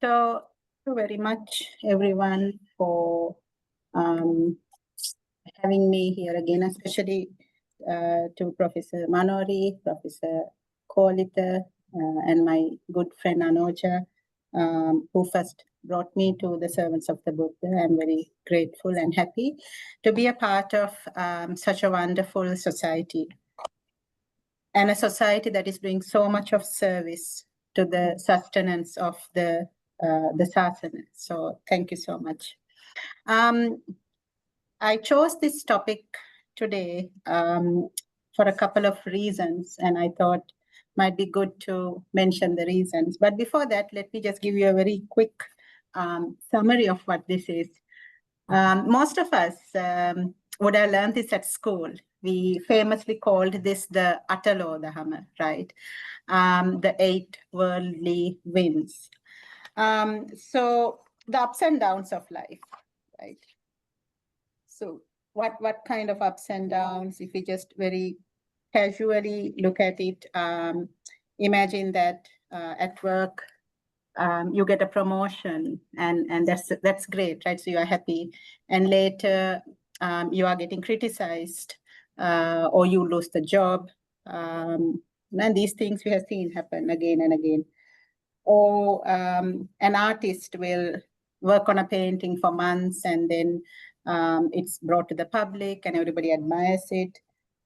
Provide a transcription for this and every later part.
So, thank you very much, everyone, for having me here again, especially to Professor Manori, Professor Kolita, and my good friend Anoja, who first brought me to the Servants of the Buddha. I'm very grateful and happy to be a part of such a wonderful society, and a society that is doing so much of service to the sustenance of the sasana. So thank you so much. I chose this topic today for a couple of reasons, and I thought might be good to mention the reasons. But before that, let me just give you a very quick summary of what this is. Most of us would have learned this at school. We famously called this the Atalodahama, right? The 8 worldly winds. So the ups and downs of life, right? So what kind of ups and downs, if we just very casually look at it, imagine that at work, you get a promotion and that's great, right? So you are happy. And later you are getting criticized or you lose the job. And these things we have seen happen again and again. Or an artist will work on a painting for months and then it's brought to the public and everybody admires it.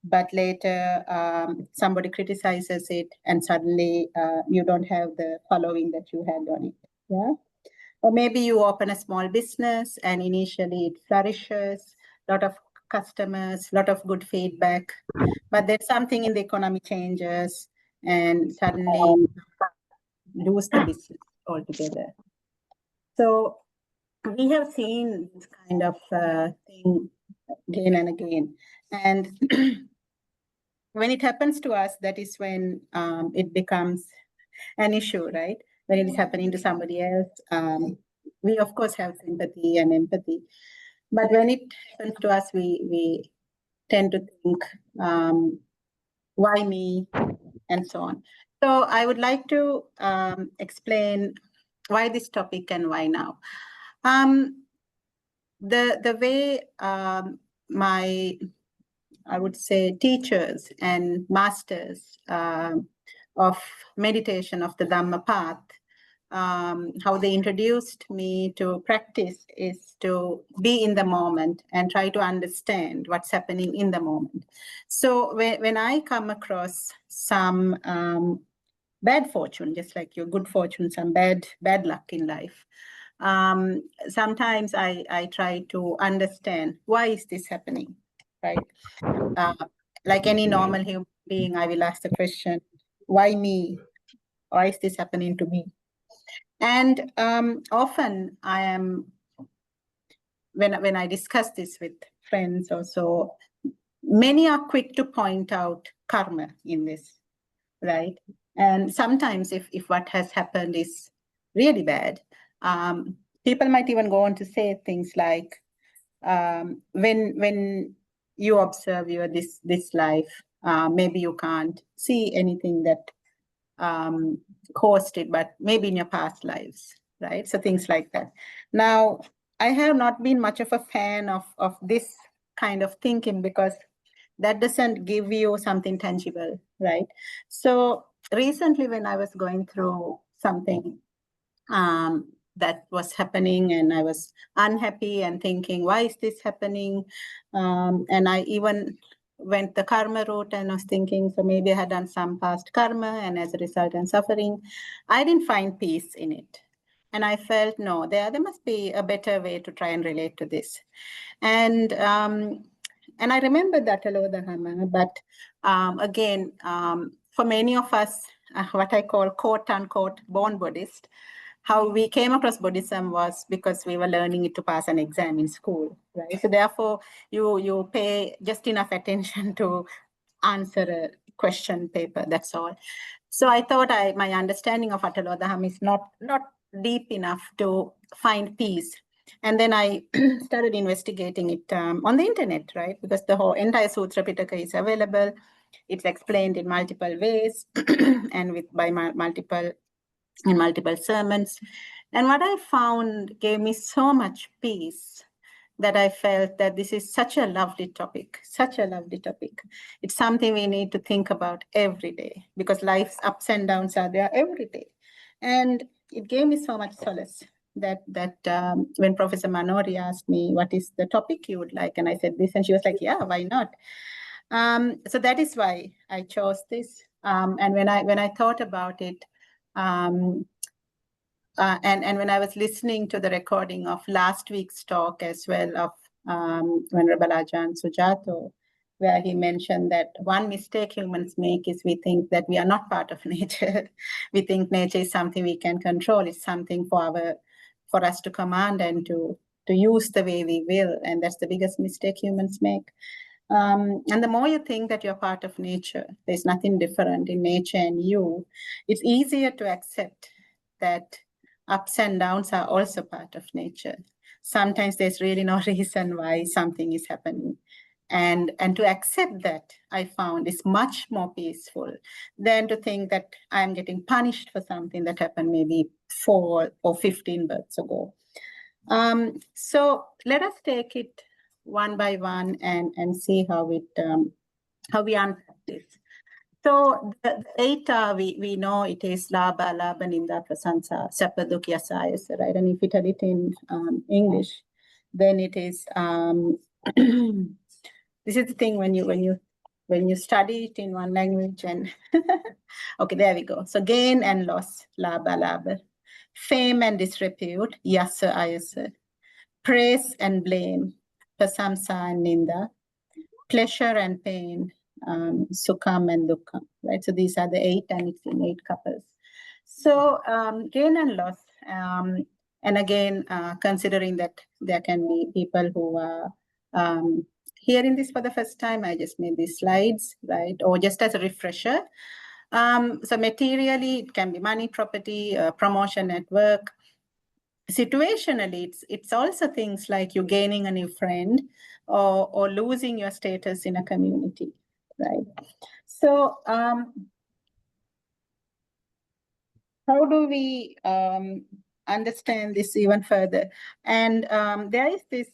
But later somebody criticizes it and suddenly you don't have the following that you had on it. Yeah. Or maybe you open a small business and initially it flourishes, a lot of customers, a lot of good feedback, but then something in the economy changes and suddenly lose the business altogether. So we have seen this kind of thing again and again. And when it happens to us, that is when it becomes an issue, right? When it is happening to somebody else, we of course have sympathy and empathy. But when it happens to us, we tend to think, why me, and so on. So I would like to explain why this topic and why now. The way my, I would say, teachers and masters of meditation of the Dhamma path, how they introduced me to practice is to be in the moment and try to understand what's happening in the moment. So when I come across some bad fortune, just like your good fortune, some bad luck in life, sometimes I try to understand why is this happening, right? Like any normal human being, I will ask the question, why me? Why is this happening to me? And often I am, when I discuss this with friends or so, many are quick to point out karma in this, right? And sometimes if what has happened is really bad, people might even go on to say things like, when you observe your this life, maybe you can't see anything that caused it, but maybe in your past lives, right? So things like that. Now, I have not been much of a fan of this kind of thinking because that doesn't give you something tangible, right? So recently when I was going through something that was happening and I was unhappy and thinking, why is this happening? And I even went the karma route and I was thinking, so maybe I had done some past karma and as a result I'm suffering. I didn't find peace in it. And I felt, no, there must be a better way to try and relate to this. And I remember that Alodahama, but again, for many of us, what I call quote unquote born Buddhist, how we came across Buddhism was because we were learning it to pass an exam in school, right? So therefore, you pay just enough attention to answer a question paper, that's all. So I thought my understanding of Atalodaham is not deep enough to find peace. And then I started investigating it on the internet, right? Because the whole entire Sutra Pitaka is available. It's explained in multiple ways and by multiple sermons. And what I found gave me so much peace that I felt that this is such a lovely topic, such a lovely topic. It's something we need to think about every day because life's ups and downs are there every day. And it gave me so much solace that when Professor Manori asked me, what is the topic you would like? And I said this, and she was like, yeah, why not? So that is why I chose this. And when I thought about it, and when I was listening to the recording of last week's talk as well of Venerable Ajahn Sujato, where he mentioned that one mistake humans make is we think that we are not part of nature. We think nature is something we can control. It's something for us to command and to use the way we will. And that's the biggest mistake humans make. And the more you think that you're part of nature, there's nothing different in nature and you, it's easier to accept that ups and downs are also part of nature. Sometimes there's really no reason why something is happening. And to accept that, I found is much more peaceful than to think that I'm getting punished for something that happened maybe 4 or 15 births ago. So let us take it one by one and see how we unpack this. So the 8 we know it is Labha, Labha, Ninda, Prasansa, Sapa, Dukya, Sayasa, right? And if we tell it in English, then it is this is the thing when you study it in one language and okay, there we go. So gain and loss, Labha, Labha. Fame and disrepute, Yasa, Ayasa. Praise and blame, Prasamsa and Ninda. Pleasure and pain, Sukham and Dukkham, right? So these are the 8, and it's in 8 couples. So gain and loss, and again, considering that there can be people who are hearing this for the first time, I just made these slides, right? Or just as a refresher. So materially, it can be money, property, promotion at work. Situationally, it's also things like you gaining a new friend or losing your status in a community, right? So how do we understand this even further? And there is this,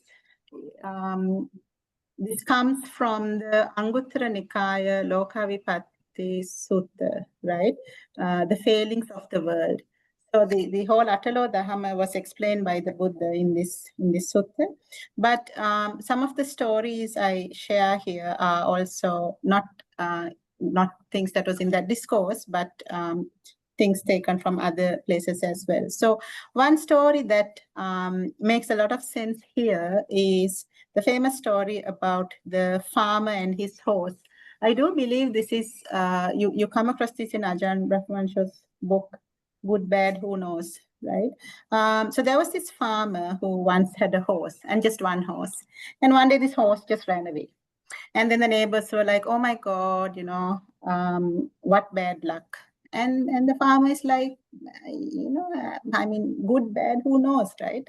this comes from the Anguttara Nikaya Lokavipatti Sutta, right? The failings of the world. So the whole Atalo Dhamma was explained by the Buddha in this sutta. But some of the stories I share here are also not things that was in that discourse, but things taken from other places as well. So one story that makes a lot of sense here is the famous story about the farmer and his horse. I do believe this is, you come across this in Ajahn Brahmansha's book, Good, Bad, Who Knows, right? So there was this farmer who once had a horse, and just one horse. And one day this horse just ran away. And then the neighbors were like, oh my God, what bad luck. And the farmer is like, I mean, good, bad, who knows, right?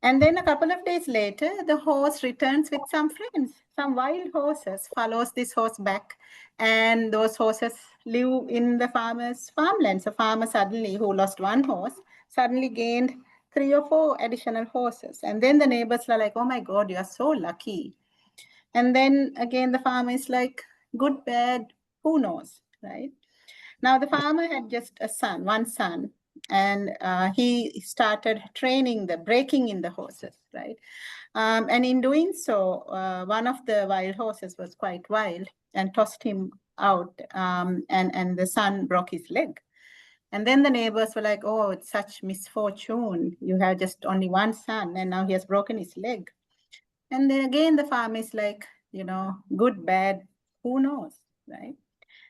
And then a couple of days later, the horse returns with some friends. Some wild horses follows this horse back, and those horses live in the farmer's farmland. So farmer suddenly, who lost one horse, suddenly gained 3 or 4 additional horses. And then the neighbors are like, oh my God, you are so lucky. And then again, the farmer is like, good, bad, who knows, right? Now, the farmer had just one son, and he started breaking in the horses, right? And in doing so, one of the wild horses was quite wild and tossed him out, and the son broke his leg. And then the neighbors were like, oh, it's such misfortune. You have just only one son, and now he has broken his leg. And then again, the farmer is like, good, bad, who knows, right?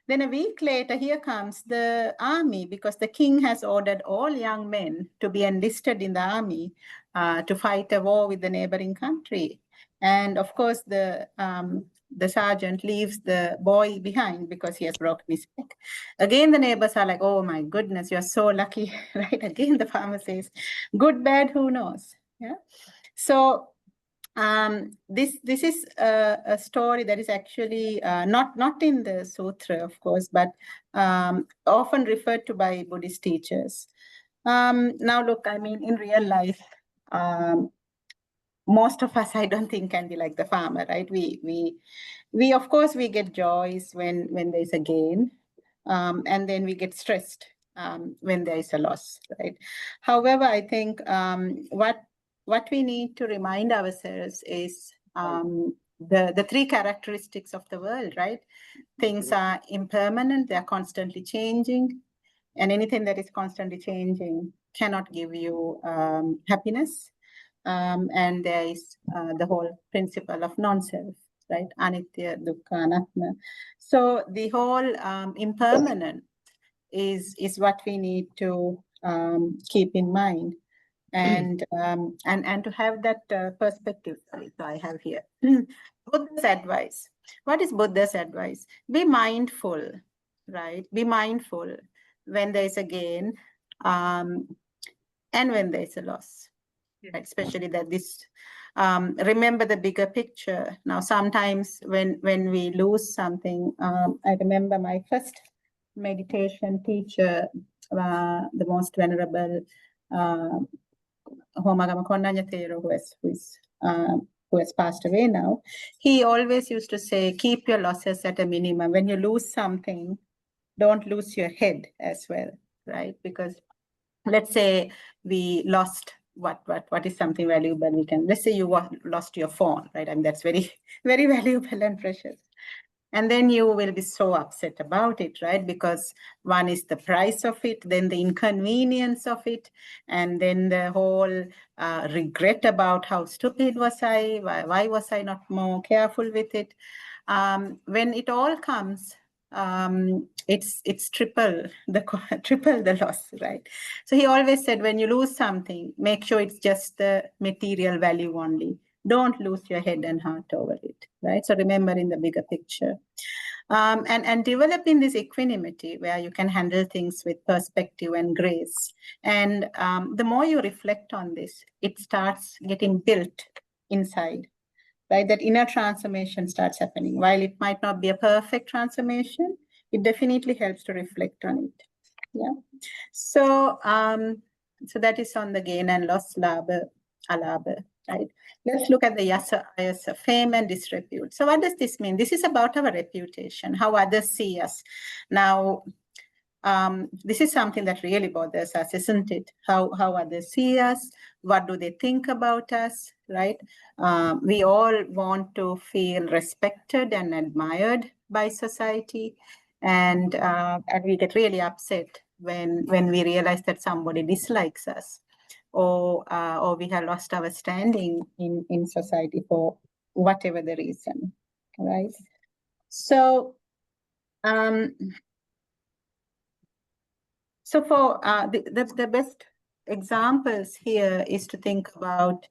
Then a week later, here comes the army, because the king has ordered all young men to be enlisted in the army to fight a war with the neighboring country. And of course, the sergeant leaves the boy behind because he has broken his neck. Again, the neighbors are like, oh my goodness, you're so lucky, right? Again, the farmer says, good, bad, who knows? Yeah. So this is a story that is actually not in the sutra, of course, but often referred to by Buddhist teachers. Now, look, I mean, in real life, most of us, I don't think, can be like the farmer, right? We of course, we get joys when there's a gain, and then we get stressed when there is a loss, right? However, I think what we need to remind ourselves is the three characteristics of the world, right? Things are impermanent; they're constantly changing, and anything that is constantly changing cannot give you happiness. And there is the whole principle of non-self, right? Anitya, dukkha, anatma. So the whole impermanent is what we need to keep in mind, and to have that perspective. Sorry, so I have here Buddha's advice. What is Buddha's advice? Be mindful, right? Be mindful when there is a gain, and when there is a loss, right? Especially that this remember the bigger picture. Now, sometimes when we lose something, I remember my first meditation teacher, the most venerable Homagama Konnanyatero, who has passed away now. He always used to say, keep your losses at a minimum. When you lose something, don't lose your head as well, right? Because let's say we lost what is something valuable. We can, let's say you lost your phone, right? I mean, that's very, very valuable and precious. And then you will be so upset about it, right? Because one is the price of it, then the inconvenience of it, and then the whole regret about how stupid was I, why was I not more careful with it? When it all comes, it's triple the loss, right? So he always said, when you lose something, make sure it's just the material value only. Don't lose your head and heart over it, right? So remember in the bigger picture. And developing this equanimity where you can handle things with perspective and grace. And the more you reflect on this, it starts getting built inside, right? That inner transformation starts happening. While it might not be a perfect transformation, it definitely helps to reflect on it. Yeah. So, so that is on the gain and loss, labha, alabha, right? Let's look at the yasa, ayasa, fame and disrepute. So what does this mean? This is about our reputation, how others see us. Now, this is something that really bothers us, isn't it? How others see us, what do they think about us, right? We all want to feel respected and admired by society, and we get really upset when we realize that somebody dislikes us, or we have lost our standing in society for whatever the reason, right? So so for the best examples here is to think about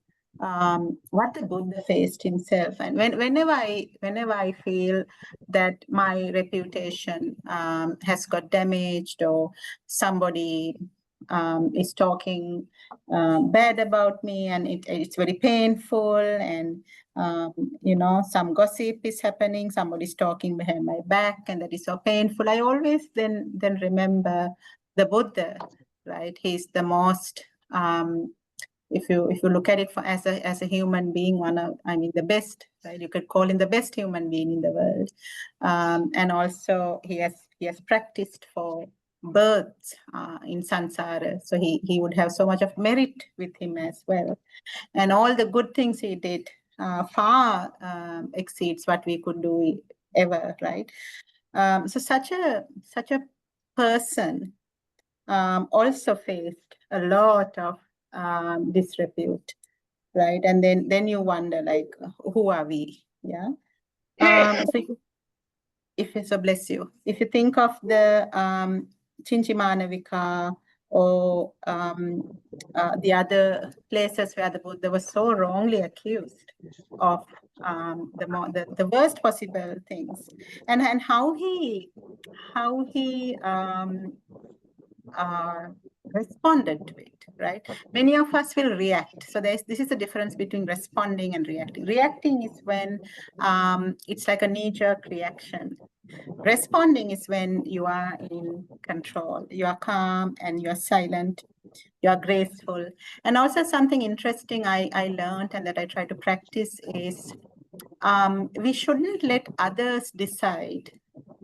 what the Buddha faced himself. And whenever I feel that my reputation has got damaged, or somebody is talking bad about me, and it's very painful, and some gossip is happening, somebody's talking behind my back, and that is so painful, I always then remember the Buddha, right? He's the most, if you look at it as a human being, the best, right? You could call him the best human being in the world, and also he has practiced for births in samsara, so he would have so much of merit with him as well, and all the good things he did far exceeds what we could do ever, right? So such a person also faced a lot of disrepute, right? And then you wonder, like, who are we? Yeah. So so bless you. If you think of the Chinchimanavika, or the other places where the Buddha was so wrongly accused of the worst possible things, and how he responded to it, right? Many of us will react. So this is the difference between responding and reacting. Reacting is when it's like a knee-jerk reaction. Responding is when you are in control, you are calm and you are silent, You're graceful. And also something interesting I learned and that I try to practice is we shouldn't let others decide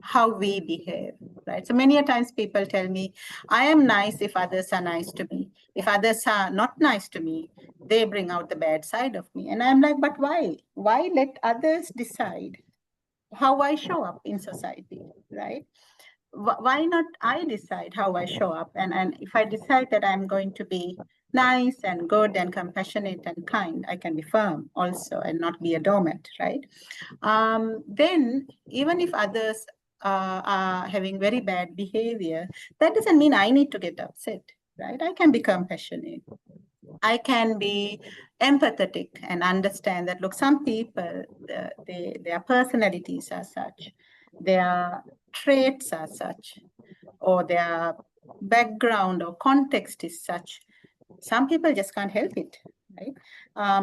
how we behave, right? So many a times people tell me, I am nice if others are nice to me. If others are not nice to me, they bring out the bad side of me. And I'm like, but why? Why let others decide how I show up in society, right? Why not I decide how I show up? And if I decide that I'm going to be nice and good and compassionate and kind, I can be firm also and not be a doormat, right? Then even if others are having very bad behavior, that doesn't mean I need to get upset, right? I can be compassionate. I can be empathetic and understand that, look, some people, their personalities are such, their traits are such, or their background or context is such. Some people just can't help it, right?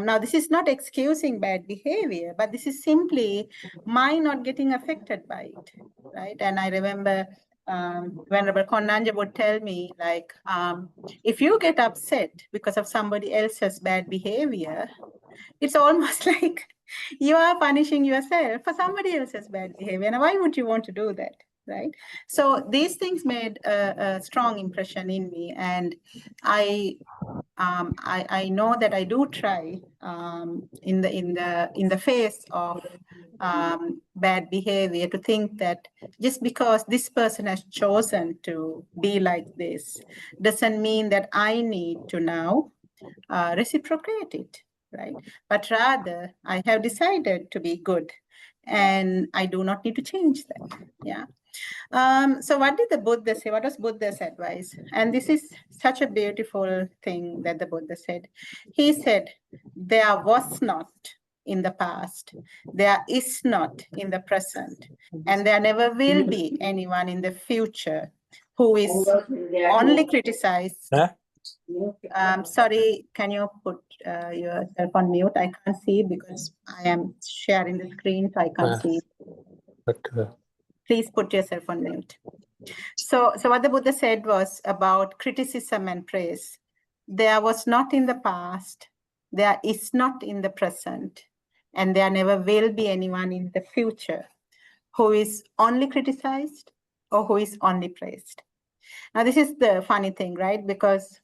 Now, this is not excusing bad behavior, but this is simply my not getting affected by it, right? And I remember Venerable Konanja would tell me, like, if you get upset because of somebody else's bad behavior, it's almost like you are punishing yourself for somebody else's bad behavior. And why would you want to do that, right? So these things made a strong impression in me, and I know that I do try in the face of bad behavior to think that just because this person has chosen to be like this doesn't mean that I need to now reciprocate it, right? But rather, I have decided to be good, and I do not need to change that. Yeah. So what did the Buddha say? What was Buddha's advice? And this is such a beautiful thing that the Buddha said. He said, there was not in the past, there is not in the present, and there never will be anyone in the future who is only criticized. Sorry, can you put yourself on mute? I can't see because I am sharing the screen, so I can't see. Please put yourself on mute. So what the Buddha said was about criticism and praise. There was not in the past, there is not in the present, and there never will be anyone in the future who is only criticized or who is only praised. Now, this is the funny thing, right? Because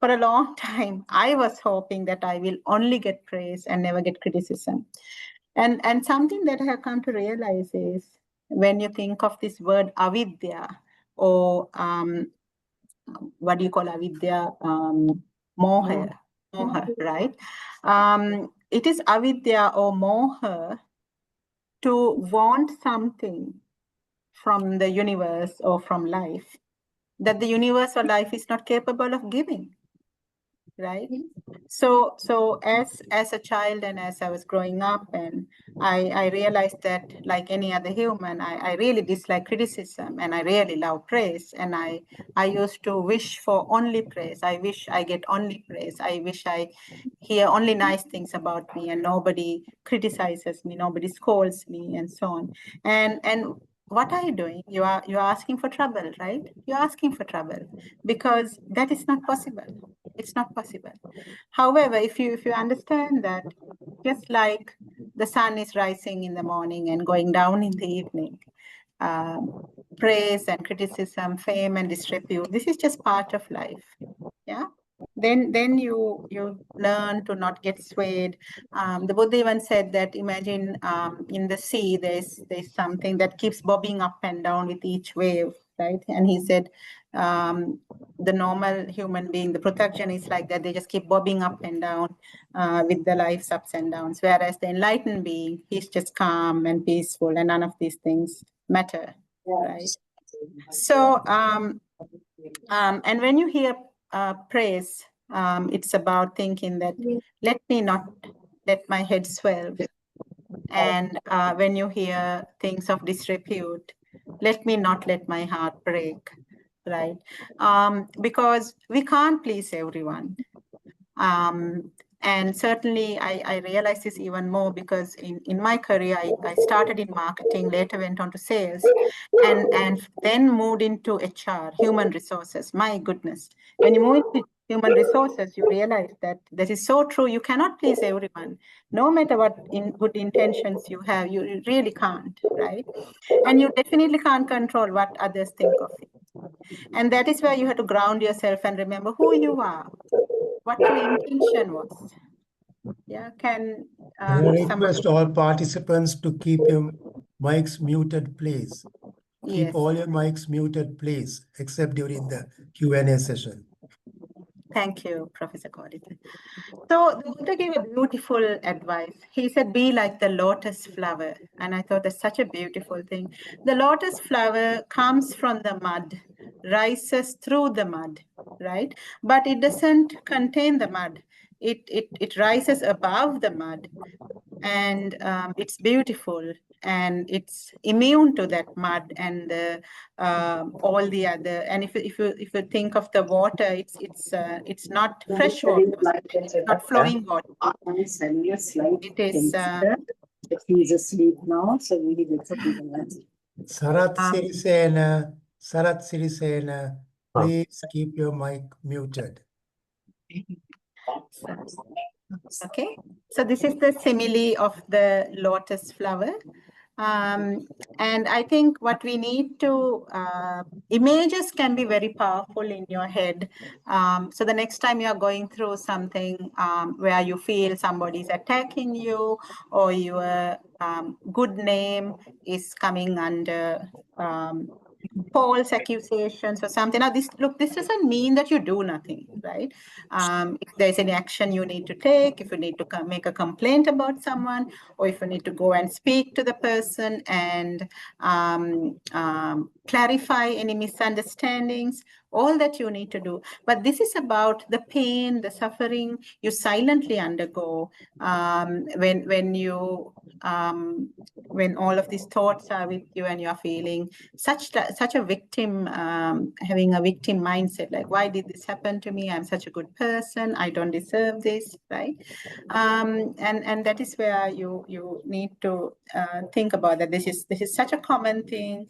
for a long time, I was hoping that I will only get praise and never get criticism. And something that I have come to realize is when you think of this word avidya, or what do you call avidya? Moha, right? It is avidya or moha to want something from the universe or from life that the universe or life is not capable of giving, right? So as a child and as I was growing up, and I realized that like any other human, I really dislike criticism and I really love praise. And I used to wish for only praise. I wish I get only praise. I wish I hear only nice things about me and nobody criticizes me, nobody scolds me, and so on. And what are you doing? You're asking for trouble, right? You're asking for trouble because that is not possible. It's not possible. However, if you understand that just like the sun is rising in the morning and going down in the evening, praise and criticism, fame and disrepute, this is just part of life. Yeah. Then you learn to not get swayed. The Buddha even said that imagine in the sea there's something that keeps bobbing up and down with each wave, right? And he said the normal human being, the protection is like that. They just keep bobbing up and down with the life's ups and downs. Whereas the enlightened being, he's just calm and peaceful, and none of these things matter, right? So and when you hear praise, it's about thinking that let me not let my head swell. And when you hear things of disrepute, let me not let my heart break, right? Because we can't please everyone. And certainly I realize this even more because in my career, I started in marketing, later went on to sales, and then moved into HR, human resources. My goodness. When you move into human resources, you realize that this is so true. You cannot please everyone. No matter what good intentions you have, you really can't, right? And you definitely can't control what others think of you. And that is where you have to ground yourself and remember who you are, what your intention was. Yeah, can I request all participants to keep your mics muted, please. Yes. Keep all your mics muted, please, except during the Q&A session. Thank you, Professor Kodita. So the Buddha gave a beautiful advice. He said, be like the lotus flower. And I thought that's such a beautiful thing. The lotus flower comes from the mud, rises through the mud, right? But it doesn't contain the mud. It rises above the mud, and it's beautiful, and it's immune to that mud and all the other. And if you think of the water, it's not fresh water, it's not flowing water. It is. He's asleep now, so we need to Sarat Sirisena, please keep your mic muted. Okay, so this is the simile of the lotus flower. And I think what we need to, images can be very powerful in your head. So the next time you're going through something where you feel somebody's attacking you, or your good name is coming under false accusations or something. Now, this doesn't mean that you do nothing, right? If there's any action you need to take, if you need to make a complaint about someone, or if you need to go and speak to the person and clarify any misunderstandings, all that you need to do. But this is about the pain, the suffering you silently undergo when all of these thoughts are with you and you're feeling such a victim, having a victim mindset, like, why did this happen to me? I'm such a good person. I don't deserve this, right? And that is where you need to think about that. This is such a common thing.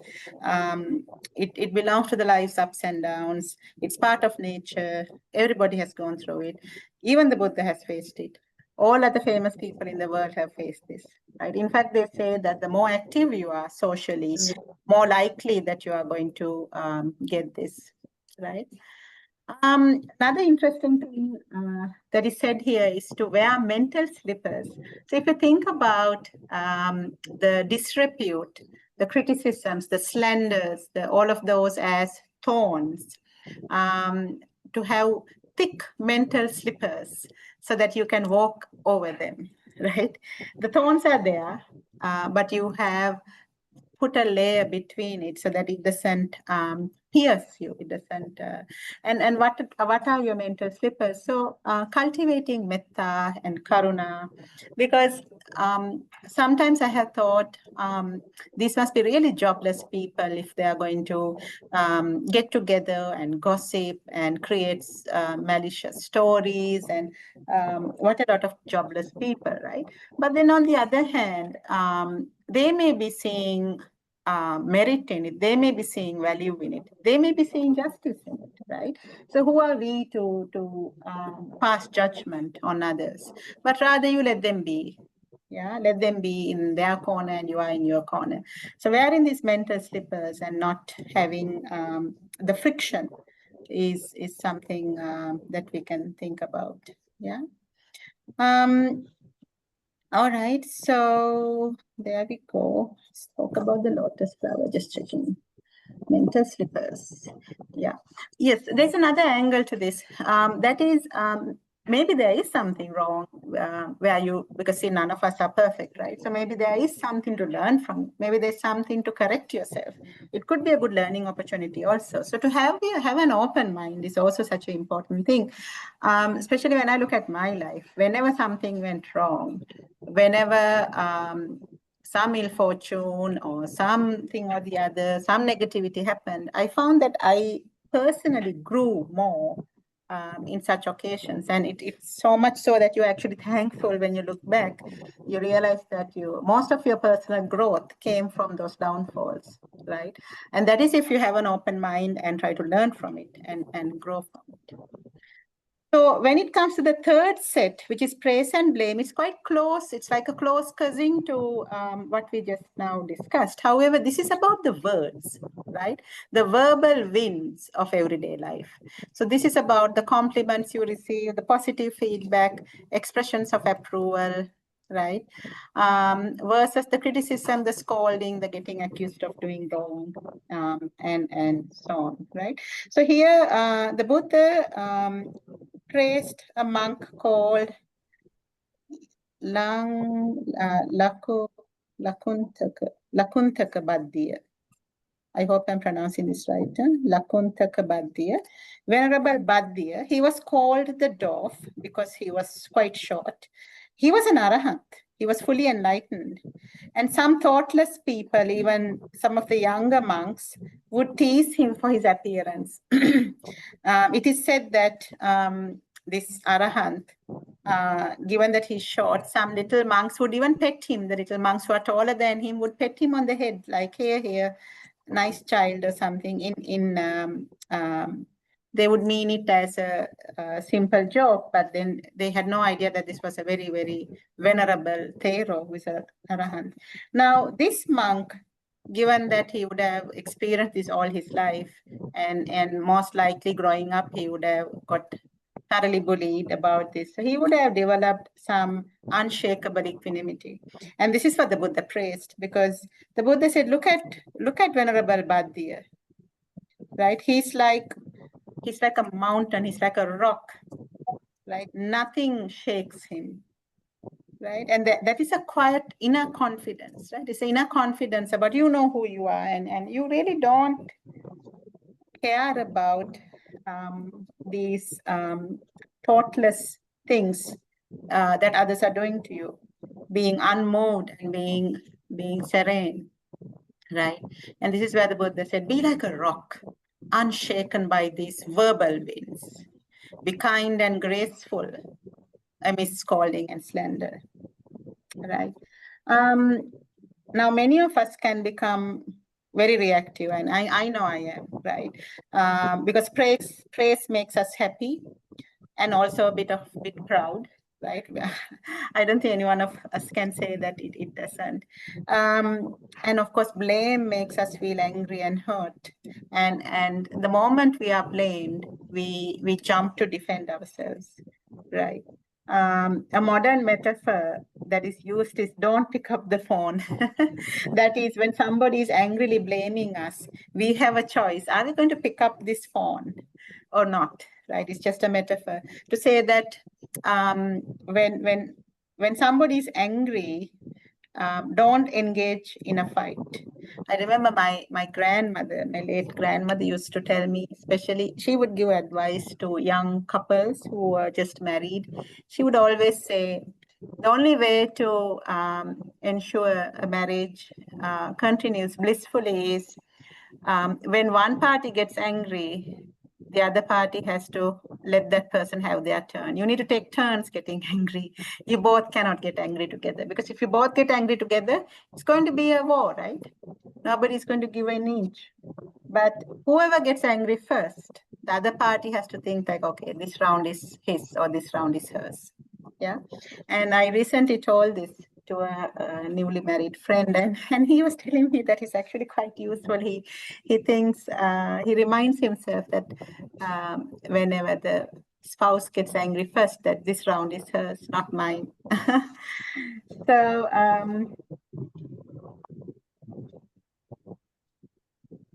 It belongs to the life's ups and downs. It's part of nature. Everybody has gone through it. Even the Buddha has faced it. All other famous people in the world have faced this, right? In fact, they say that the more active you are socially, more likely that you are going to get this, right? Another interesting thing that is said here is to wear mental slippers. So if you think about the disrepute, the criticisms, the slanders, all of those as thorns, to have thick mental slippers so that you can walk over them, right? The thorns are there, but you have put a layer between it so that it doesn't pierce you. It doesn't. And what are your mental slippers? So cultivating metta and karuna, because sometimes I have thought these must be really jobless people if they are going to get together and gossip and create malicious stories, and what a lot of jobless people, right? But then on the other hand, they may be seeing merit in it. They may be seeing value in it. They may be seeing justice in it, right? So who are we to pass judgment on others? But rather you let them be. Yeah, let them be in their corner and you are in your corner. So wearing these mental slippers and not having the friction is something that we can think about. Yeah. All right, so there we go. Let's talk about the lotus flower, just checking. Mental slippers. Yeah. Yes, there's another angle to this. That is, maybe there is something wrong because see, none of us are perfect, right? So maybe there is something to learn from. Maybe there's something to correct yourself. It could be a good learning opportunity also. So to have an open mind is also such an important thing. Especially when I look at my life, whenever something went wrong, whenever some ill fortune or something or the other, some negativity happened, I found that I personally grew more in such occasions. And it's so much so that you're actually thankful when you look back. You realize that most of your personal growth came from those downfalls, right? And that is if you have an open mind and try to learn from it and grow from it. So when it comes to the third set, which is praise and blame, it's quite close. It's like a close cousin to what we just now discussed. However, this is about the words, right? The verbal wins of everyday life. So this is about the compliments you receive, the positive feedback, expressions of approval, right? Versus the criticism, the scolding, the getting accused of doing wrong, and so on, right? So here, the Buddha praised a monk called Lakuntaka Baddiya. I hope I'm pronouncing this right. Lakuntaka Baddiya. Venerable Baddiya, he was called the dwarf because he was quite short. He was an arahant. He was fully enlightened. And some thoughtless people, even some of the younger monks, would tease him for his appearance. It is said that this arahant, given that he's short, some little monks would even pet him. The little monks who are taller than him would pet him on the head, like, here, nice child or something. They would mean it as a simple joke, but then they had no idea that this was a very, very venerable Thero, who is an arahant. Now, this monk, given that he would have experienced this all his life, and most likely growing up, he would have got thoroughly bullied about this. So he would have developed some unshakable equanimity. And this is what the Buddha praised, because the Buddha said, look at Venerable Baddiya, right? He's like a mountain, he's like a rock, right? Nothing shakes him, right? And that is a quiet inner confidence, right? It's an inner confidence about you know who you are, and you really don't care about these thoughtless things that others are doing to you, being unmoved and being serene, right? And this is where the Buddha said, be like a rock, unshaken by these verbal winds. Be kind and graceful amidst scolding and slander, right? Now, many of us can become very reactive, and I know I am, right? Because praise makes us happy and also a bit proud, right? I don't think any one of us can say that it doesn't. And of course, blame makes us feel angry and hurt. And the moment we are blamed, we jump to defend ourselves, right? A modern metaphor that is used is don't pick up the phone. That is, when somebody is angrily blaming us, we have a choice. Are we going to pick up this phone or not? Right? It's just a metaphor to say that when somebody is angry, don't engage in a fight. I remember my grandmother, my late grandmother, used to tell me, especially, she would give advice to young couples who were just married. She would always say, the only way to ensure a marriage continues blissfully is when one party gets angry, the other party has to let that person have their turn. You need to take turns getting angry. You both cannot get angry together, because if you both get angry together, it's going to be a war, right? Nobody's going to give an inch. But whoever gets angry first, the other party has to think like, okay, this round is his or this round is hers. Yeah. And I recently told this to a newly married friend, and he was telling me that it's actually quite useful. He thinks, he reminds himself that whenever the spouse gets angry first, that this round is hers, not mine. So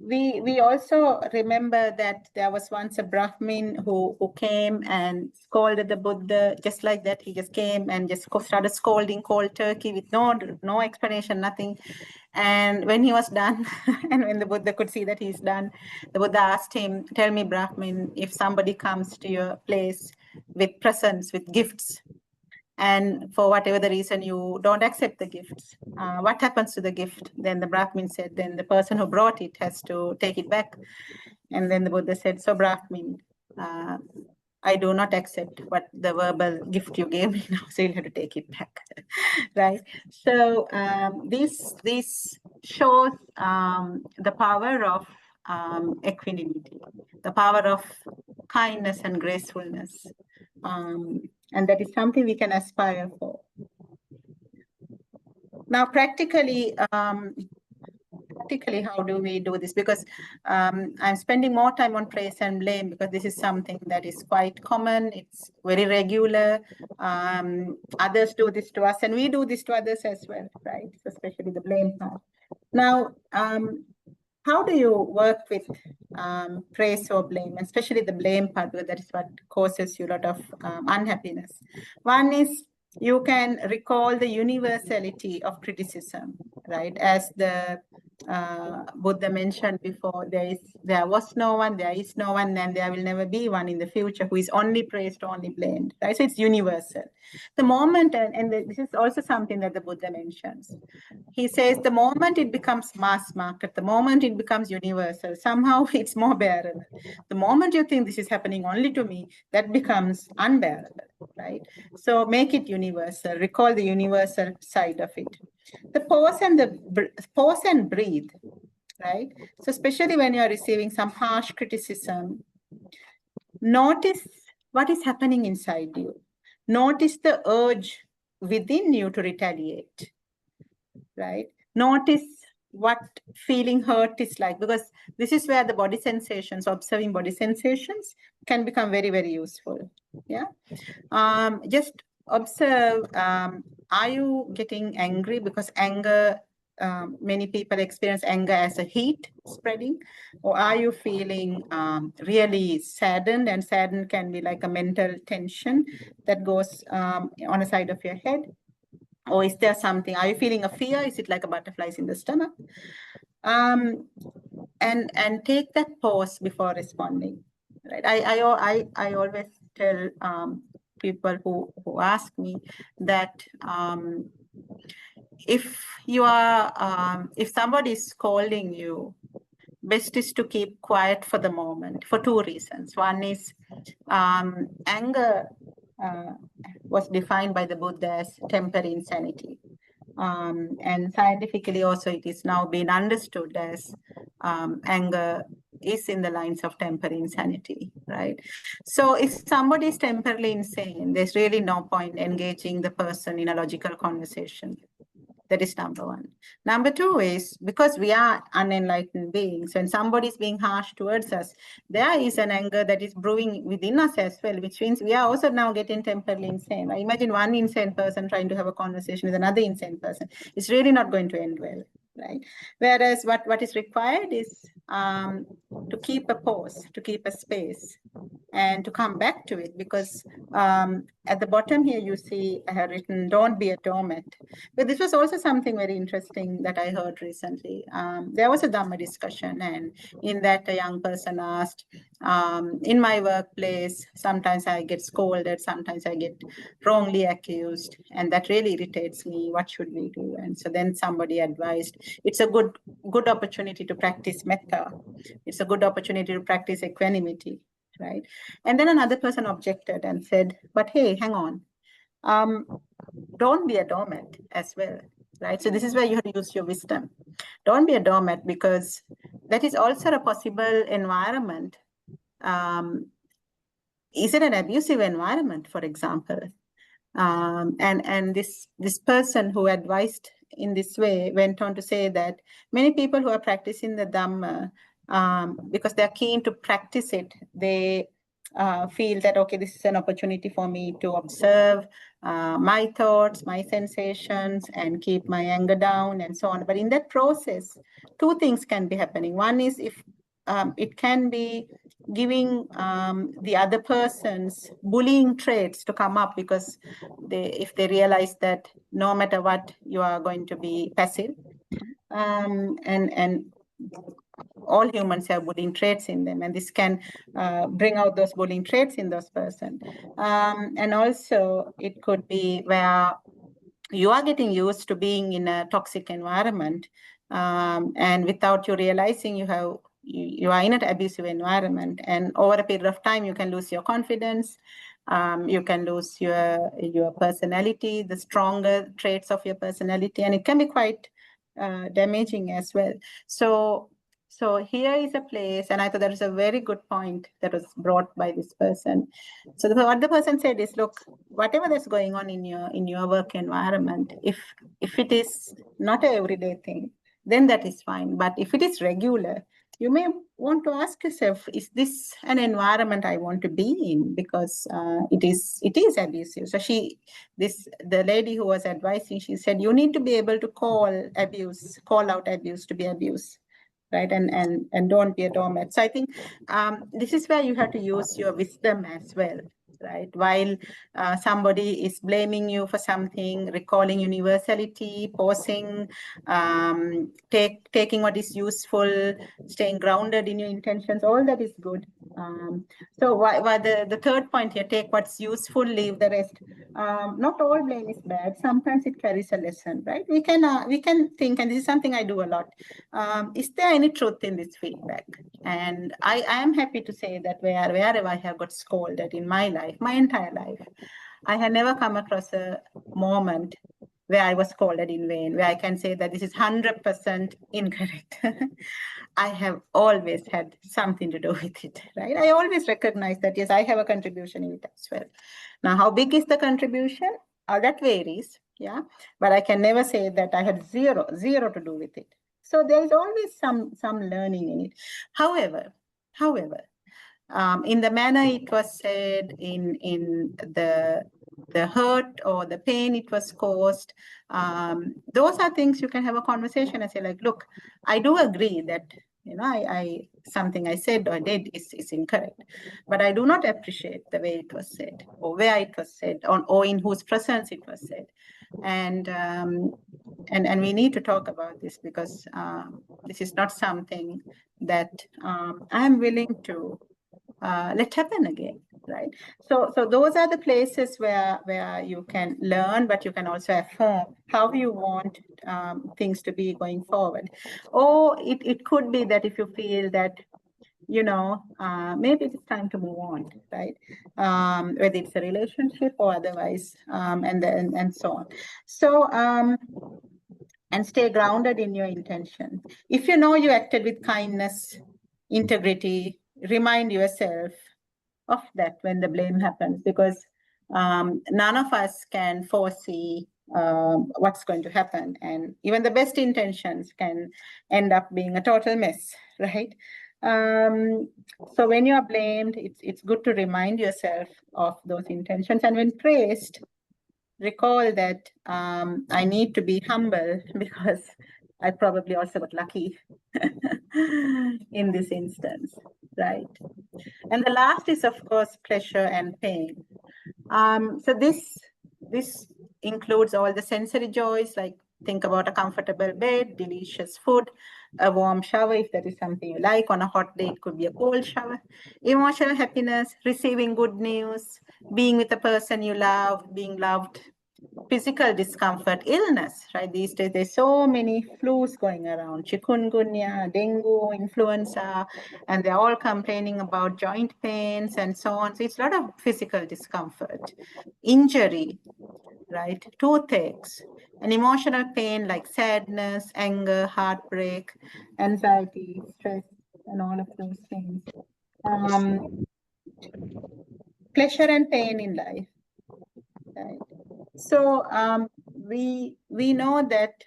we also remember that there was once a Brahmin who came and scolded the Buddha just like that. He just came and just started scolding cold turkey with no explanation, nothing. And when he was done, and when the Buddha could see that he's done, the Buddha asked him, tell me, Brahmin, if somebody comes to your place with presents, with gifts, and for whatever the reason you don't accept the gifts, what happens to the gift? Then the Brahmin said, then the person who brought it has to take it back. And then the Buddha said, so Brahmin, I do not accept what the verbal gift you gave me now, so you'll have to take it back, right? So this shows the power of equanimity, the power of kindness and gracefulness, and that is something we can aspire for. Now, practically, how do we do this? Because I'm spending more time on praise and blame because this is something that is quite common. It's very regular. Others do this to us and we do this to others as well, right? Especially the blame part. Now, how do you work with praise or blame, especially the blame part, because that is what causes you a lot of unhappiness? One is you can recall the universality of criticism, right? As the Buddha mentioned before, there was no one, there is no one, and there will never be one in the future who is only praised, only blamed, right? So it's universal. The moment, and this is also something that the Buddha mentions. He says the moment it becomes mass market, the moment it becomes universal, somehow it's more bearable. The moment you think this is happening only to me, that becomes unbearable, right? So make it universal, recall the universal side of it. The pause and breathe, right? So especially when you are receiving some harsh criticism, notice what is happening inside you. Notice the urge within you to retaliate, right? Notice what feeling hurt is like, because this is where the body sensations, observing body sensations, can become very, very useful. Yeah. Just observe, are you getting angry? Because anger, many people experience anger as a heat spreading, or are you feeling really saddened? And saddened can be like a mental tension that goes on the side of your head. Or is there something, are you feeling a fear? Is it like a butterflies in the stomach? And take that pause before responding, right? I always tell people who ask me that if you are, if somebody is scolding you, best is to keep quiet for the moment for two reasons. One is anger was defined by the Buddha as temporary insanity. And scientifically also it is now being understood as anger is in the lines of temporary insanity, right? So if somebody is temporarily insane, there's really no point engaging the person in a logical conversation. That is number one. Number two is because we are unenlightened beings, when somebody is being harsh towards us, there is an anger that is brewing within us as well, which means we are also now getting temporarily insane. Imagine one insane person trying to have a conversation with another insane person. It's really not going to end well, right? Whereas what is required is to keep a pause, to keep a space, and to come back to it, because at the bottom here you see I have written, don't be a doormat. But this was also something very interesting that I heard recently. There was a Dhamma discussion, and in that a young person asked, in my workplace, sometimes I get scolded, sometimes I get wrongly accused, and that really irritates me. What should we do? And so then somebody advised, it's a good opportunity to practice metta. It's a good opportunity to practice equanimity, right? And then another person objected and said, but hey, hang on. Don't be a doormat as well, right? So this is where you have to use your wisdom. Don't be a doormat, because that is also a possible environment. Is it an abusive environment, for example? And this person who advised in this way went on to say that many people who are practicing the Dhamma, because they're keen to practice it, they feel that, okay, this is an opportunity for me to observe my thoughts, my sensations, and keep my anger down and so on. But in that process, two things can be happening. One is if it can be giving the other person's bullying traits to come up, because if they realize that no matter what, you are going to be passive, and all humans have bullying traits in them, and this can bring out those bullying traits in those person. And also it could be where you are getting used to being in a toxic environment, and without you realizing, you have you are in an abusive environment, and over a period of time, you can lose your confidence. You can lose your personality, the stronger traits of your personality, and it can be quite damaging as well. So here is a place, and I thought that was a very good point that was brought by this person. So what the person said is, look, whatever that's going on in your work environment, if it is not an everyday thing, then that is fine. But if it is regular, you may want to ask yourself, is this an environment I want to be in? Because it is abusive. So the lady who was advising, she said, you need to be able to call out abuse to be abuse, right? And don't be a doormat. So I think this is where you have to use your wisdom as well, right? While somebody is blaming you for something, recalling universality, pausing, taking what is useful, staying grounded in your intentions, all that is good. So why the third point here, take what's useful, leave the rest. Not all blame is bad. Sometimes it carries a lesson, right? We can think, and this is something I do a lot. Is there any truth in this feedback? And I am happy to say that wherever I have got scolded in my life, my entire life, I have never come across a moment where I was scolded in vain, where I can say that this is 100% incorrect. I have always had something to do with it, right? I always recognize that, yes, I have a contribution in it as well. Now, how big is the contribution? That varies, yeah. But I can never say that I had zero to do with it. So there is always some learning in it. However, in the manner it was said, in the hurt or the pain it was caused, those are things you can have a conversation and say, like, look, I do agree that, you know, I something I said or did is incorrect, but I do not appreciate the way it was said, or where it was said, or in whose presence it was said. And we need to talk about this, because this is not something that I'm willing to let happen again, right? So those are the places where you can learn, but you can also affirm how you want things to be going forward. Or it could be that if you feel that, you know, maybe it's time to move on, right? Whether it's a relationship or otherwise, and so on. So and stay grounded in your intention. If you know you acted with kindness, integrity, remind yourself of that when the blame happens, because none of us can foresee what's going to happen, and even the best intentions can end up being a total mess, right? So when you are blamed, it's good to remind yourself of those intentions, and when praised, recall that I need to be humble, because I probably also got lucky in this instance, right? And the last is, of course, pleasure and pain. So this includes all the sensory joys, like think about a comfortable bed, delicious food, a warm shower, if that is something you like. On a hot day, it could be a cold shower. Emotional happiness, receiving good news, being with a person you love, being loved. Physical discomfort, illness, right? These days, there's so many flus going around, chikungunya, dengue, influenza, and they're all complaining about joint pains and so on. So it's a lot of physical discomfort, injury, right? Toothaches, and emotional pain like sadness, anger, heartbreak, anxiety, stress, and all of those things. Pleasure and pain in life, right? So we know that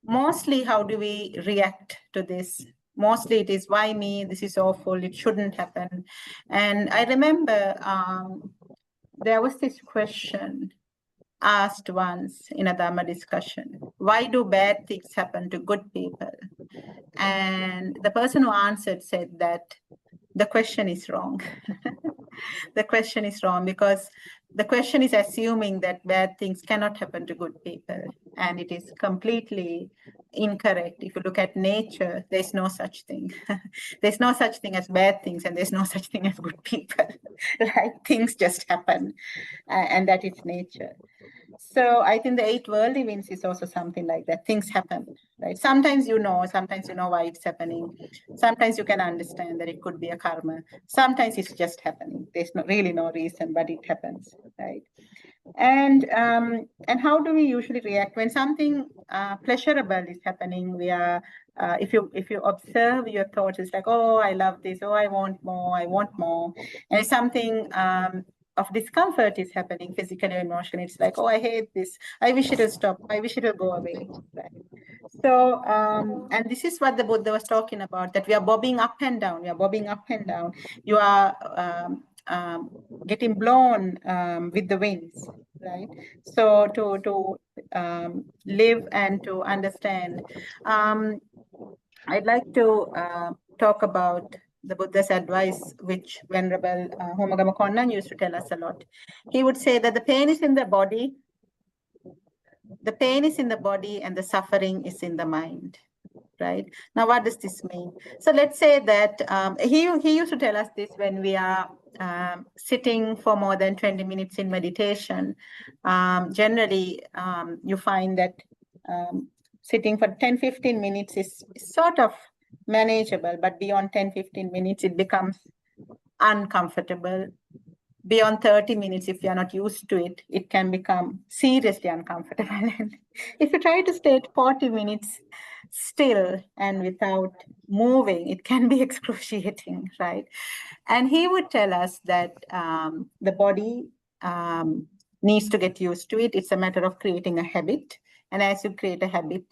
mostly how do we react to this? Mostly it is, why me? This is awful. It shouldn't happen. And I remember there was this question asked once in a Dharma discussion: why do bad things happen to good people? And the person who answered said that the question is wrong. The question is wrong because the question is assuming that bad things cannot happen to good people, and it is completely incorrect. If you look at nature, there's no such thing. There's no such thing as bad things, and there's no such thing as good people. Right? Things just happen, and that is nature. So I think the 8 worldly winds is also something like that. Things happen, right? Sometimes you know why it's happening. Sometimes you can understand that it could be a karma. Sometimes it's just happening. There's really no reason, but it happens, right? And how do we usually react when something pleasurable is happening? We are if you observe your thoughts, it's like, oh, I love this, oh, I want more, and if something of discomfort is happening physically or emotionally, it's like, oh, I hate this, I wish it would stop, I wish it would go away, right? So and this is what the Buddha was talking about, that we are bobbing up and down, you are getting blown with the winds, right? So to live and to understand, I'd like to talk about the Buddha's advice, which Venerable Homagama Konnan used to tell us a lot. He would say that the pain is in the body, and the suffering is in the mind. Right? Now, what does this mean? So let's say that he used to tell us this when we are sitting for more than 20 minutes in meditation. Generally, you find that sitting for 10-15 minutes is sort of manageable, but beyond 10-15 minutes, it becomes uncomfortable. Beyond 30 minutes, if you are not used to it, it can become seriously uncomfortable. And if you try to stay at 40 minutes still and without moving, it can be excruciating, right? And he would tell us that the body needs to get used to it. It's a matter of creating a habit. And as you create a habit,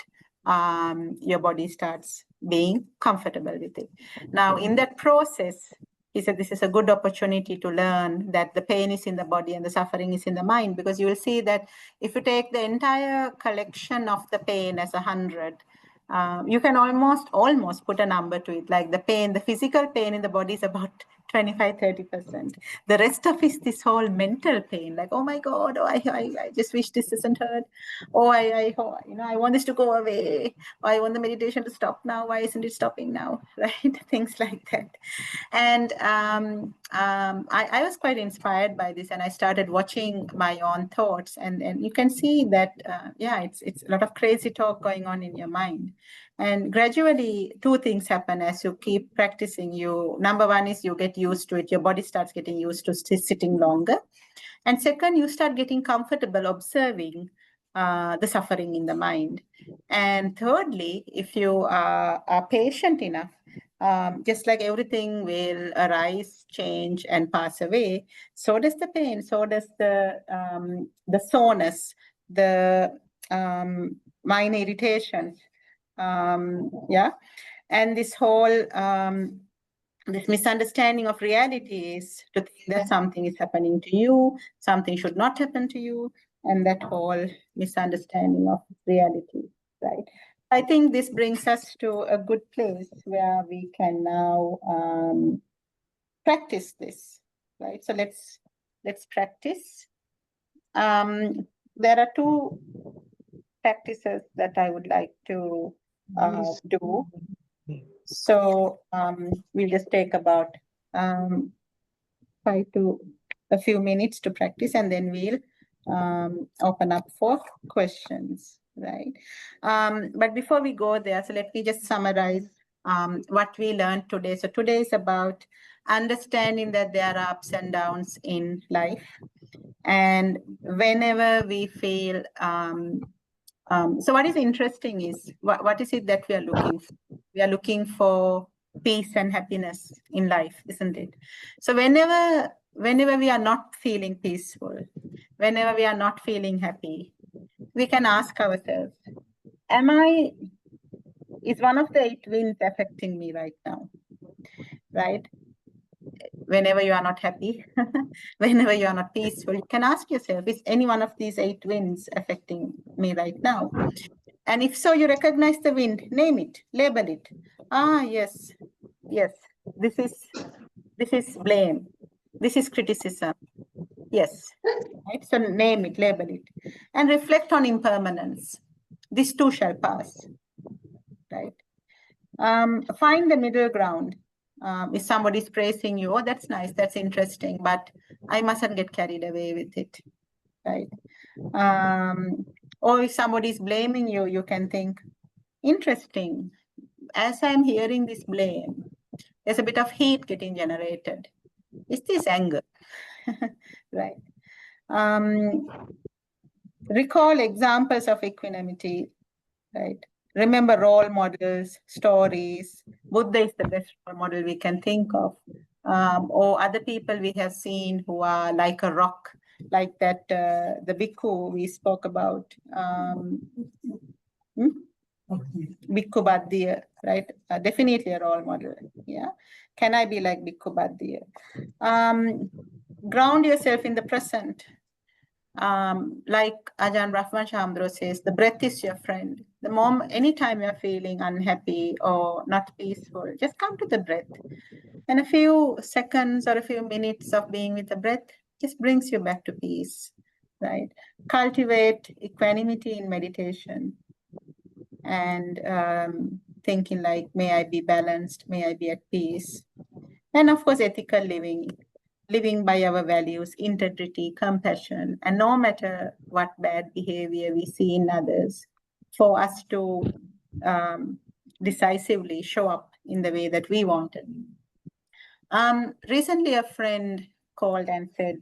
your body starts being comfortable with it. Now, in that process, he said this is a good opportunity to learn that the pain is in the body and the suffering is in the mind, because you will see that if you take the entire collection of the pain as 100, you can almost put a number to it. Like the physical pain in the body is about 25-30%. The rest of it is this whole mental pain, like, oh my God, oh, I just wish this doesn't hurt. Oh, I want this to go away. Oh, I want the meditation to stop now. Why isn't it stopping now? Right? Things like that. And I was quite inspired by this, and I started watching my own thoughts, and you can see that, it's a lot of crazy talk going on in your mind. And gradually, 2 things happen as you keep practicing. Number one is you get used to it. Your body starts getting used to sitting longer. And second, you start getting comfortable observing the suffering in the mind. And thirdly, if you are patient enough, just like everything will arise, change, and pass away, so does the pain, so does the soreness, the mind irritations. And this whole this misunderstanding of reality is to think that something is happening to you, something should not happen to you, and that whole misunderstanding of reality, right? I think this brings us to a good place where we can now practice this, right? So let's practice. There are 2 practices that I would like to do. So we'll just take about 5 to a few minutes to practice, and then we'll open up for questions, right? But before we go there, so let me just summarize what we learned today. So today is about understanding that there are ups and downs in life, and whenever we feel so what is interesting is what is it that we are looking for? We are looking for peace and happiness in life, isn't it? So whenever we are not feeling peaceful, whenever we are not feeling happy, we can ask ourselves, is one of the 8 winds affecting me right now? Right? Whenever you are not happy, whenever you are not peaceful, you can ask yourself, is any one of these 8 winds affecting me right now? And if so, you recognize the wind, name it, label it. Yes, this is blame, this is criticism. Yes, right? So name it, label it, and reflect on impermanence. This too shall pass, right? Find the middle ground. If somebody's praising you, oh, that's nice, that's interesting, but I mustn't get carried away with it, right? Or if somebody's blaming you, you can think, interesting, as I'm hearing this blame, there's a bit of heat getting generated. Is this anger? Right. Recall examples of equanimity, right? Remember role models, stories. Buddha is the best role model we can think of. Or other people we have seen who are like a rock, like that, the bhikkhu we spoke about. Bhikkhu Baddiya, right? Definitely a role model. Yeah. Can I be like Bhikkhu Baddiya? Ground yourself in the present. Like Ajahn Rahman Shamdro says, the breath is your friend. The moment, anytime you're feeling unhappy or not peaceful, just come to the breath. And a few seconds or a few minutes of being with the breath just brings you back to peace, right? Cultivate equanimity in meditation and thinking like, may I be balanced, may I be at peace. And of course, ethical living by our values, integrity, compassion, and no matter what bad behavior we see in others, for us to decisively show up in the way that we wanted. Recently, a friend called and said,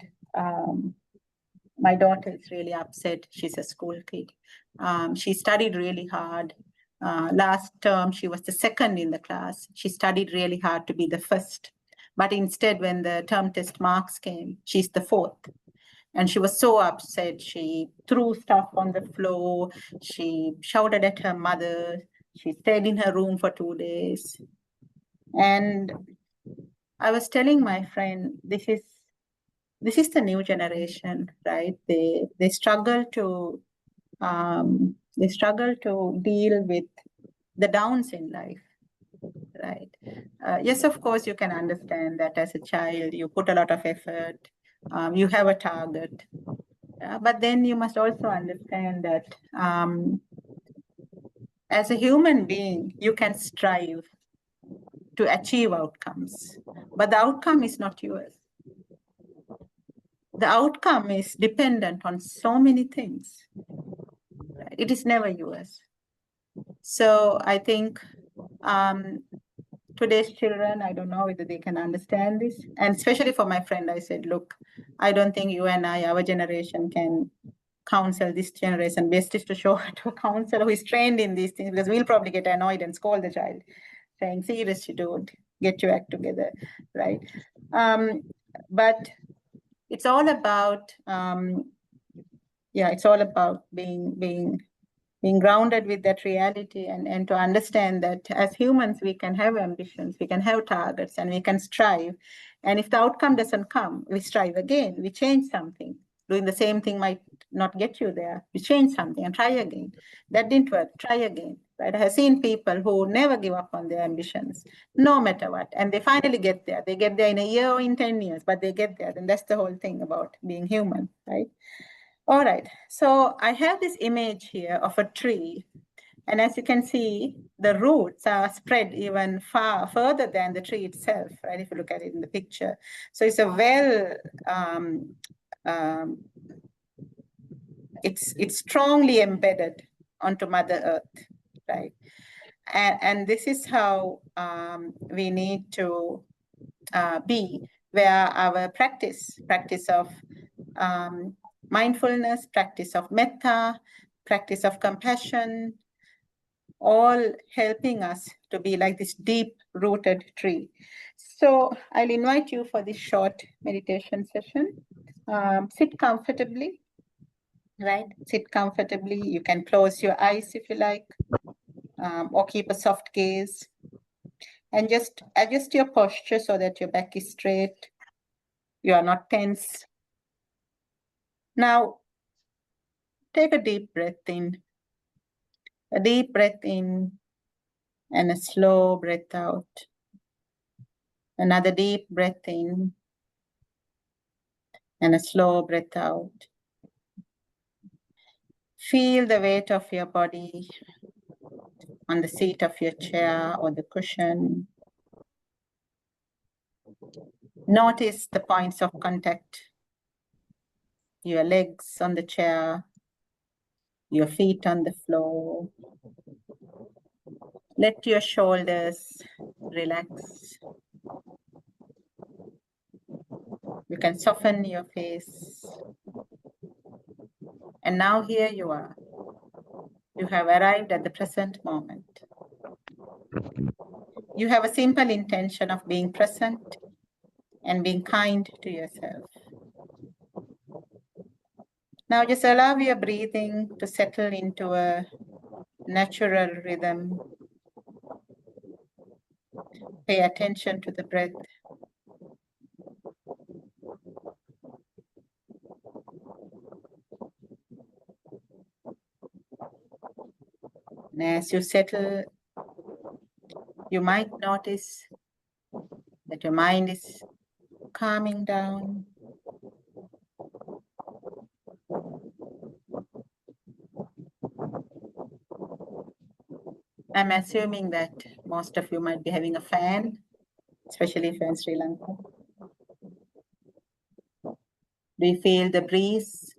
my daughter is really upset. She's a school kid. She studied really hard. Last term, she was the second in the class. She studied really hard to be the first. But instead, when the term test marks came, she's the fourth. And she was so upset. She threw stuff on the floor. She shouted at her mother. She stayed in her room for 2 days. And I was telling my friend, this is the new generation, right? They struggle to deal with the downs in life, right? Yes, of course, you can understand that as a child, you put a lot of effort, you have a target, but then you must also understand that as a human being, you can strive to achieve outcomes, but the outcome is not yours. The outcome is dependent on so many things. It is never yours. So I think today's children, I don't know whether they can understand this. And especially for my friend, I said, look, I don't think you and I, our generation, can counsel this generation. Best is to show her to a counselor who is trained in these things, because we'll probably get annoyed and scold the child, saying, seriously, dude, get your act together, right? But it's all about, it's all about being grounded with that reality and to understand that as humans, we can have ambitions, we can have targets, and we can strive. And if the outcome doesn't come, we strive again, we change something. Doing the same thing might not get you there. We change something and try again. That didn't work, try again, right? I have seen people who never give up on their ambitions, no matter what. And they finally get there. They get there in a year or in 10 years, but they get there. And that's the whole thing about being human, right? All right, so I have this image here of a tree. And as you can see, the roots are spread even far further than the tree itself, right? If you look at it in the picture. So it's a it's strongly embedded onto Mother Earth, right? And this is how we need to be, where our practice of mindfulness, practice of metta, practice of compassion, all helping us to be like this deep-rooted tree. So I'll invite you for this short meditation session. Sit comfortably, right? Sit comfortably. You can close your eyes if you like, or keep a soft gaze. And just adjust your posture so that your back is straight. You are not tense. Now, take a deep breath in. A deep breath in and a slow breath out. Another deep breath in and a slow breath out. Feel the weight of your body on the seat of your chair or the cushion. Notice the points of contact your legs on the chair, your feet on the floor. Let your shoulders relax. You can soften your face. And now here you are. You have arrived at the present moment. You have a simple intention of being present and being kind to yourself. Now just allow your breathing to settle into a natural rhythm. Pay attention to the breath. And as you settle, you might notice that your mind is calming down. I'm assuming that most of you might be having a fan, especially if you're in Sri Lanka. Do you feel the breeze?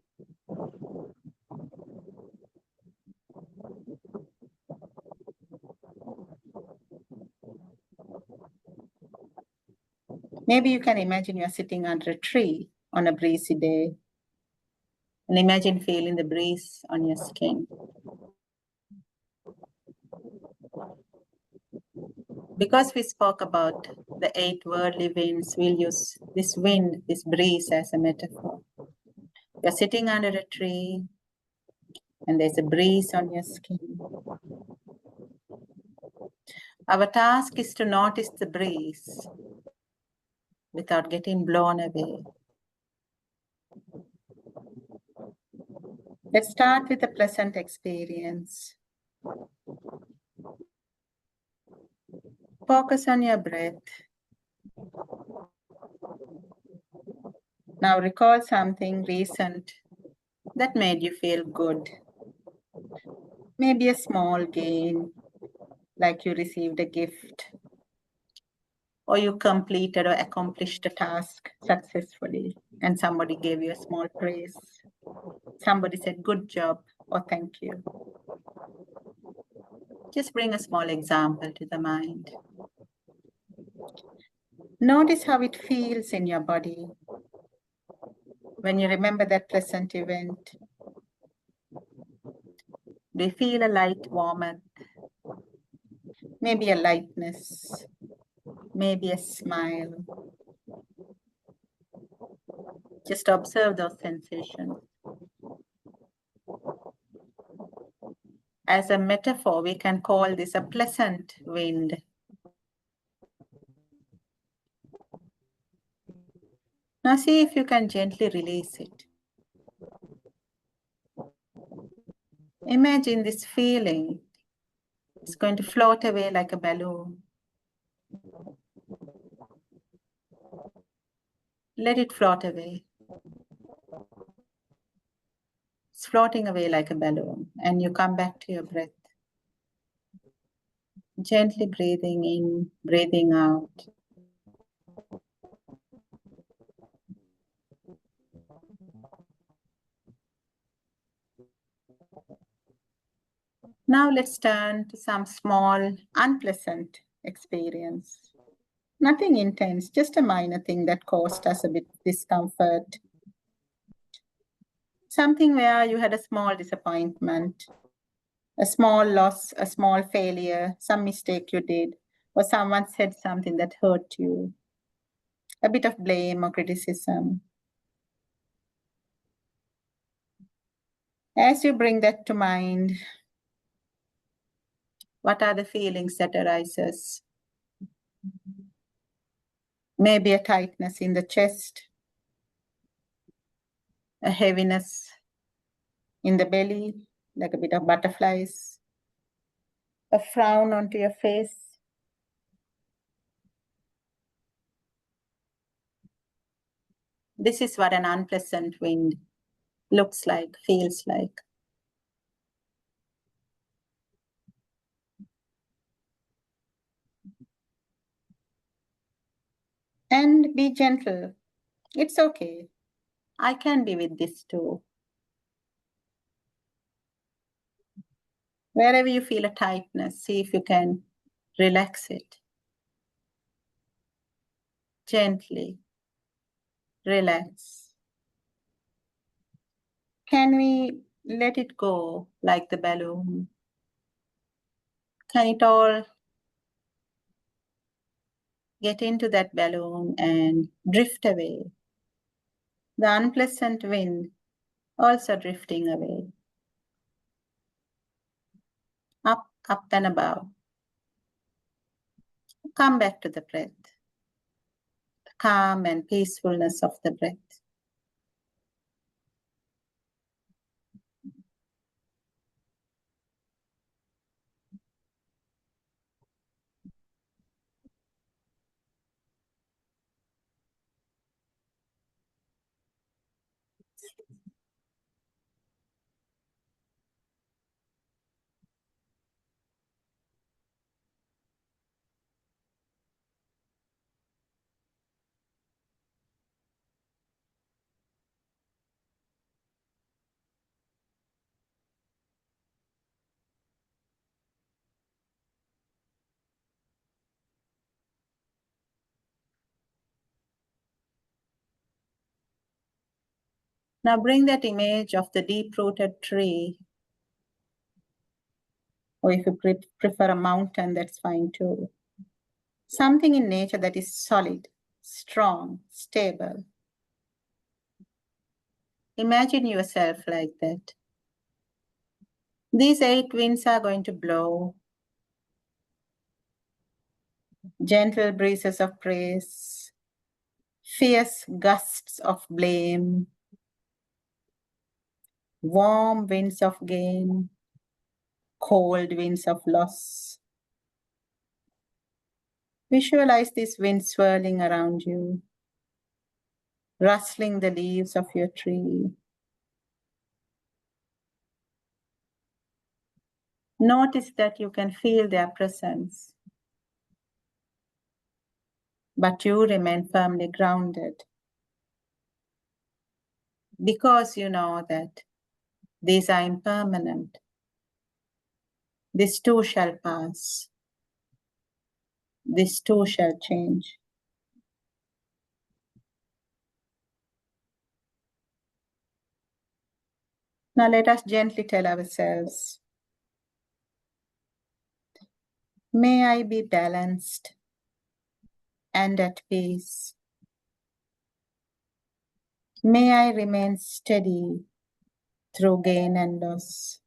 Maybe you can imagine you're sitting under a tree on a breezy day, and imagine feeling the breeze on your skin. Because we spoke about the 8 worldly winds, we'll use this wind, this breeze as a metaphor. You're sitting under a tree and there's a breeze on your skin. Our task is to notice the breeze without getting blown away. Let's start with a pleasant experience. Focus on your breath. Now recall something recent that made you feel good. Maybe a small gain, like you received a gift, or you completed or accomplished a task successfully, and somebody gave you a small praise. Somebody said, good job, or thank you. Just bring a small example to the mind. Notice how it feels in your body when you remember that pleasant event. Do you feel a light warmth? Maybe a lightness, maybe a smile. Just observe those sensations. As a metaphor, we can call this a pleasant wind. Now see if you can gently release it. Imagine this feeling. It's going to float away like a balloon. Let it float away. It's floating away like a balloon, and you come back to your breath. Gently breathing in, breathing out. Now let's turn to some small, unpleasant experience. Nothing intense, just a minor thing that caused us a bit of discomfort. Something where you had a small disappointment, a small loss, a small failure, some mistake you did, or someone said something that hurt you. A bit of blame or criticism. As you bring that to mind, what are the feelings that arises? Maybe a tightness in the chest, a heaviness in the belly, like a bit of butterflies, a frown onto your face. This is what an unpleasant wind looks like, feels like. And be gentle. It's okay. I can be with this too. Wherever you feel a tightness, see if you can relax it. Gently relax. Can we let it go like the balloon? Can it all get into that balloon and drift away? The unpleasant wind also drifting away. Up, up and above. Come back to the breath. The calm and peacefulness of the breath. Now bring that image of the deep-rooted tree, or if you prefer a mountain, that's fine too. Something in nature that is solid, strong, stable. Imagine yourself like that. These 8 winds are going to blow. Gentle breezes of praise, fierce gusts of blame, warm winds of gain, cold winds of loss. Visualize this wind swirling around you, rustling the leaves of your tree. Notice that you can feel their presence, but you remain firmly grounded because you know that these are impermanent. This too shall pass. This too shall change. Now let us gently tell ourselves, may I be balanced and at peace. May I remain steady through gain and loss,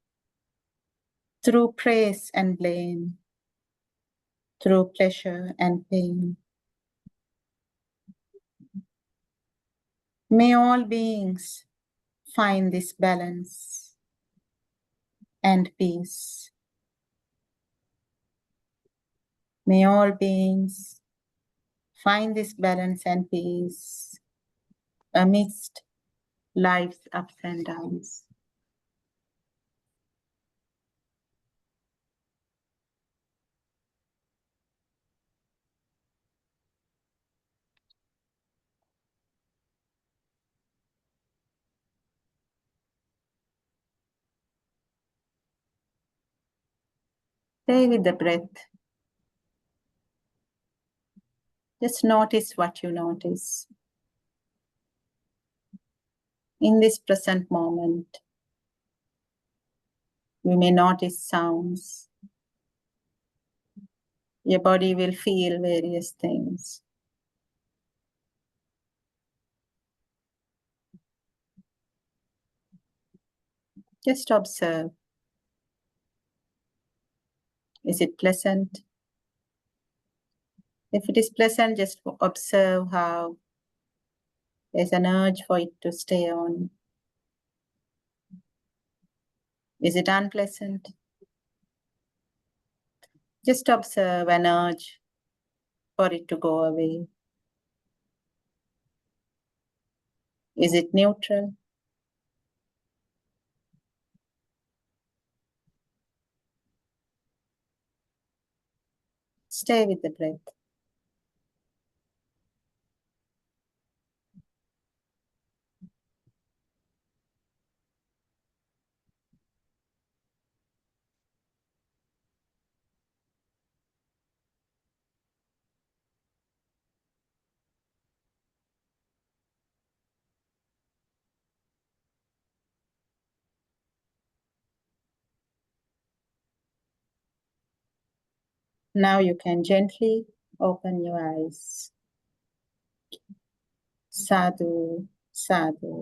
through praise and blame, through pleasure and pain. May all beings find this balance and peace. May all beings find this balance and peace amidst life's ups and downs. Stay with the breath. Just notice what you notice. In this present moment, we may notice sounds. Your body will feel various things. Just observe. Is it pleasant? If it is pleasant, just observe how there's an urge for it to stay on. Is it unpleasant? Just observe an urge for it to go away. Is it neutral? Stay with the breath. Now you can gently open your eyes. Sadhu, sadhu.